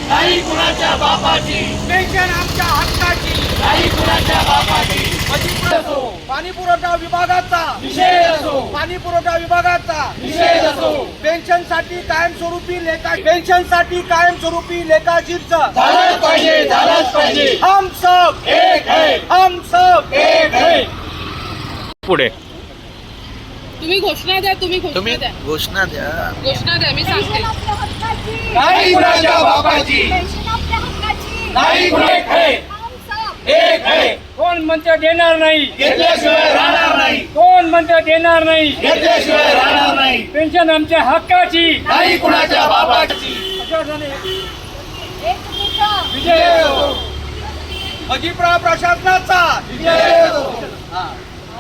नाही कुणाच्या बापाची, पेन्शन आमच्या हक्काची, नाही कुणाच्या बापाची. पाणी पुरवठा विभागाचा निषेध असो, पाणी पुरवठा विभागाचा निषेध असो. पेन्शनसाठी कायमस्वरूपी लेखाशीट झालंच पाहिजे, झालंच पाहिजे. हम सब एक है, हम सब एक है. पुढे तुम्ही घोषणा द्या, तुम्ही घोषणा द्या, घोषणा द्या. घोषणा द्या, मी सांगते. नाही कुणाच्या बापाची, नाही कुणा. एक है, एक है. कोण म्हणते देणार नाही, घेतल्याशिवाय राहणार नाही, कोण म्हणते देणार नाही, घेतल्याशिवाय राहणार नाही. पेन्शन आमच्या हक्काची. नाही कुणाच्या बापाची. विजय असो. अजितराव प्रशासनाचा निषेध असो,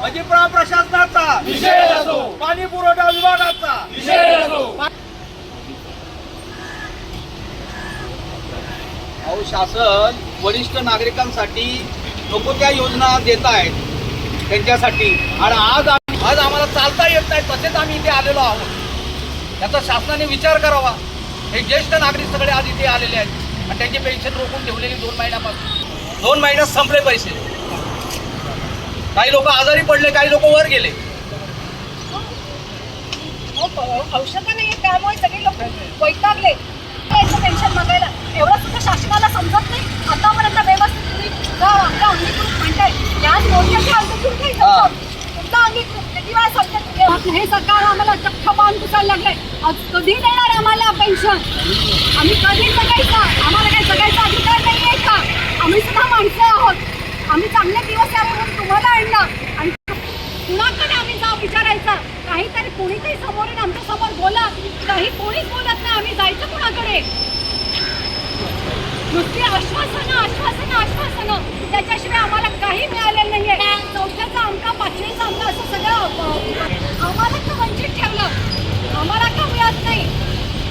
अजितराव प्रशासनाचा निषेध असो, पाणी पुरवठा विभागाचा निषेध असो. अहो, शासन वरिष्ठ नागरिकांसाठी नको त्या योजना देत आहेत त्यांच्यासाठी, आणि आज आम्हाला चालता येत नाही, तसेच आम्ही इथे आलेलो आहोत. याचा शासनाने विचार करावा. हे ज्येष्ठ नागरिक सगळे आज इथे आलेले आहेत आणि त्यांची पेन्शन रोखून ठेवलेली 2 महिन्यापासून. 2 महिन्यात संपले पैसे. काही लोक आजारी पडले, काही लोक वर गेले. औषधं नाही, त्यामुळे सगळे लोक वैतागले. पेन्शन मागायला एवढं सुद्धा शासनाला समजत नाही. आतापर्यंत व्यवस्थित तुम्ही आपल्या अंगीकृत म्हणताय, याच मोर्चाची अंगीकृत नाही समजत. तुमचा अंगीकृत किती वेळा सांगतात हे सरकार आम्हाला चक्क पान पुसायला लागलंय. आज कधी देणार आम्हाला पेन्शन? आम्ही कधी जगायचं? आम्हाला काही जगायचा अधिकार नाही आहे का? आम्ही सुद्धा माणसं आहोत. आम्ही चांगले दिवस आहे म्हणून तुम्हाला आणलं आणि कुणाकडे आम्ही जाऊ विचारायचं? काहीतरी कोणीतरी समोर येऊन आमच्या समोर बोला. काही कोणीच बोलत नाही. आम्ही जायचं कुणाकडे? नुसती आश्वासनं आश्वासनं आश्वासनं, त्याच्याशिवाय आम्हाला काही मिळालेलं नाहीये. 4थ्याचा अंक 5वीचा अंक असं सगळं आम्हाला का वंचित ठेवलं? आम्हाला का मिळत नाही?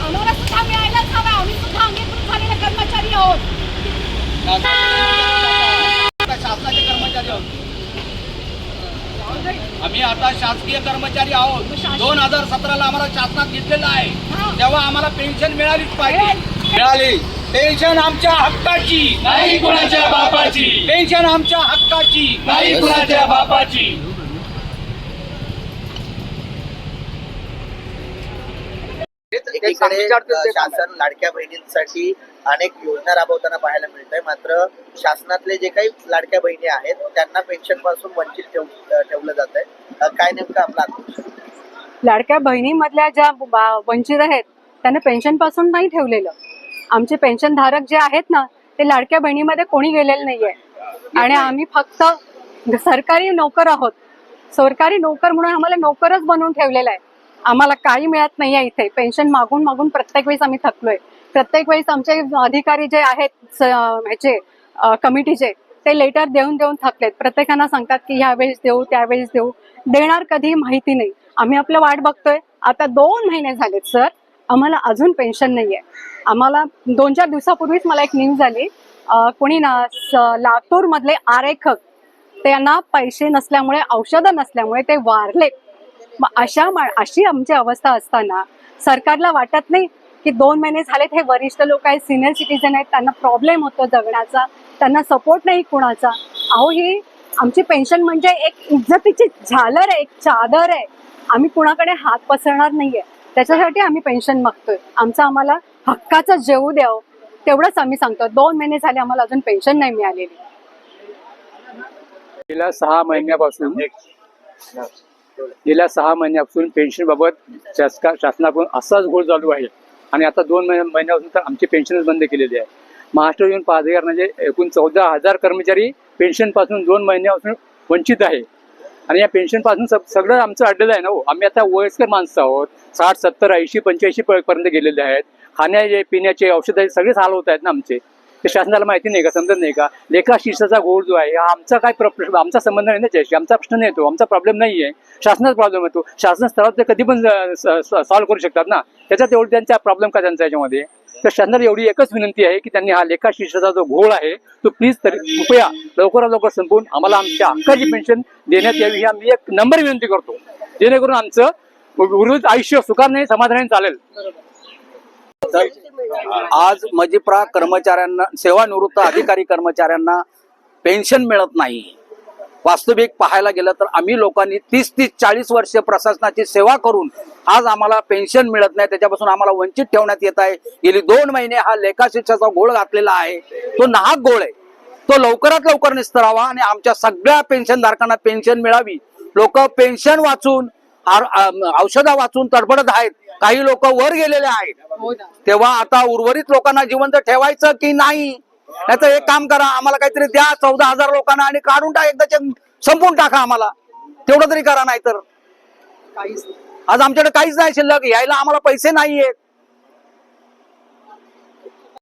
आम्हाला सुद्धा मिळायलाच हवं. आम्ही सुद्धा अंगीकृत झालेले कर्मचारी आहोत. शासनाचे कर्मचारी आहोत आम्ही. आता शासकीय कर्मचारी आहोत. 2017ला आम्हाला शासनात घेतलेलं आहे, तेव्हा आम्हाला पेन्शन मिळालीच पाहिजे. मिळाली. पेन्शन आमच्या हक्काची, नाही कुणाच्या बापाची, पेन्शन आमच्या हक्काची, नाही कुणाच्या बापाची. एकीकडे शासन लाडक्या बहिणींसाठी अनेक योजना राबवताना पाहायला मिळत आहे, मात्र शासनातले जे काही लाडक्या बहिणी आहेत त्यांना पेन्शन पासून वंचित ठेवलं जात आहे. काय नेमकं आपला आक्रोश? लाडक्या बहिणीमधल्या ज्या वंचित आहेत त्यांना पेन्शन पासून नाही ठेवलेलं. आमचे पेन्शन धारक जे आहेत ना, ते लाडक्या बहिणीमध्ये कोणी गेलेलं नाहीये आणि आम्ही फक्त सरकारी नोकर आहोत. सरकारी नोकर म्हणून आम्हाला नोकरच बनवून ठेवलेलं आहे. आम्हाला काही मिळत नाहीये इथे. पेन्शन मागून मागून प्रत्येक वेळेस आम्ही थकलोय. प्रत्येक वेळेस आमचे अधिकारी जे आहेत ह्याचे कमिटीचे, ते लेटर देऊन देऊन थकलेत. प्रत्येकांना सांगतात की ह्यावेळेस देऊ, त्यावेळेस देऊ. देणार कधी माहिती नाही. आम्ही आपलं वाट बघतोय. आता 2 महिने झालेत सर, आम्हाला अजून पेन्शन नाहीये. आम्हाला 2-4 दिवसापूर्वीच मला एक न्यूज झाली, कोणी ना लातूर मधले आरेखक, त्यांना पैसे नसल्यामुळे, औषधं नसल्यामुळे ते वारले. मग अशी आमची अवस्था असताना सरकारला वाटत नाही की 2 महिने झालेत, हे वरिष्ठ लोक आहेत, सिनियर सिटीजन आहेत, त्यांना प्रॉब्लेम होतो जगण्याचा, त्यांना सपोर्ट नाही कुणाचा. अहो, ही आमची पेन्शन म्हणजे एक इज्जतीची झालर आहे, एक चादर आहे. आम्ही कुणाकडे हात पसरणार नाहीये. त्याच्यासाठी आम्ही पेन्शन मागतोय. आम्हाला हक्काचं जेवू द्यावं, तेवढंच आम्ही सांगतो. 2 महिने झाले आम्हाला अजून पेन्शन नाही मिळालेली. गेल्या 6 महिन्यापासून पेन्शन बाबत शासनाकडून असाच घोळ चालू आहे आणि आता 2 महिन्यापासून तर आमची पेन्शनच बंद केलेली आहे. महाराष्ट्र येऊन 5,000 म्हणजे एकूण 14,000 कर्मचारी पेन्शनपासून 2 महिन्यापासून वंचित आहे आणि या पेन्शनपासून सगळं आमचं अडलेलं आहे ना. आम्ही आता वयस्कर माणसं आहोत. 60, 70, 80, 85 पर्यंत गेलेले आहेत. खाण्याचे, पिण्याचे, औषधाचे सगळेच हाल होत आहेत ना आमचे. ते शासनाला माहिती नाही का, समजत नाही का? लेखा शीर्षाचा घोळ जो आहे, आमचा काय आमचा संबंध नाही त्याच्याशी. आमचा प्रश्न नाही येतो, आमचा प्रॉब्लेम नाही आहे, शासनाचा प्रॉब्लेम येतो. शासन स्तरावर ते कधी पण सॉल्व्ह करू शकतात ना. त्याच्यात एवढं त्यांचा प्रॉब्लेम का त्यांचा याच्यामध्ये? तर शासनाला एवढी एकच विनंती आहे की त्यांनी हा लेखा शीर्षाचा जो घोळ आहे तो प्लीज कृपया लवकरात लवकर संपवून आम्हाला आमच्या हक्काची पेन्शन देण्यात यावी ही आम्ही एक नंबर विनंती करतो, जेणेकरून आमचं उर्वरित आयुष्य सुखाने समाधानाने चालेल. तर आज मजिप्रा कर्मचाऱ्यांना, सेवानिवृत्त अधिकारी कर्मचाऱ्यांना पेन्शन मिळत नाही. वास्तविक पाहायला गेलं तर आम्ही लोकांनी 30-40 वर्ष प्रशासनाची सेवा करून आज आम्हाला पेन्शन मिळत नाही, त्याच्यापासून आम्हाला वंचित ठेवण्यात येत आहे. गेली 2 महिने हा लेखाशिक्षाचा घोळ घातलेला आहे, तो नाहक घोळ आहे. तो लवकरात लवकर निस्तरावा आणि आमच्या सगळ्या पेन्शनधारकांना पेन्शन मिळावी. लोक पेन्शन वाचून, औषधा वाचून तडफडत आहेत. काही लोक वर गेलेले आहेत. तेव्हा आता उर्वरित लोकांना जिवंत ठेवायचं की नाही? नाहीतर एक काम करा, आम्हाला काहीतरी द्या 14,000 लोकांना आणि काढून टाका, एकदा संपून टाका आम्हाला, तेवढं तरी करा. नाही तर आज आमच्याकडे काहीच नाही शिल्लक, यायला आम्हाला पैसे नाहीयेत.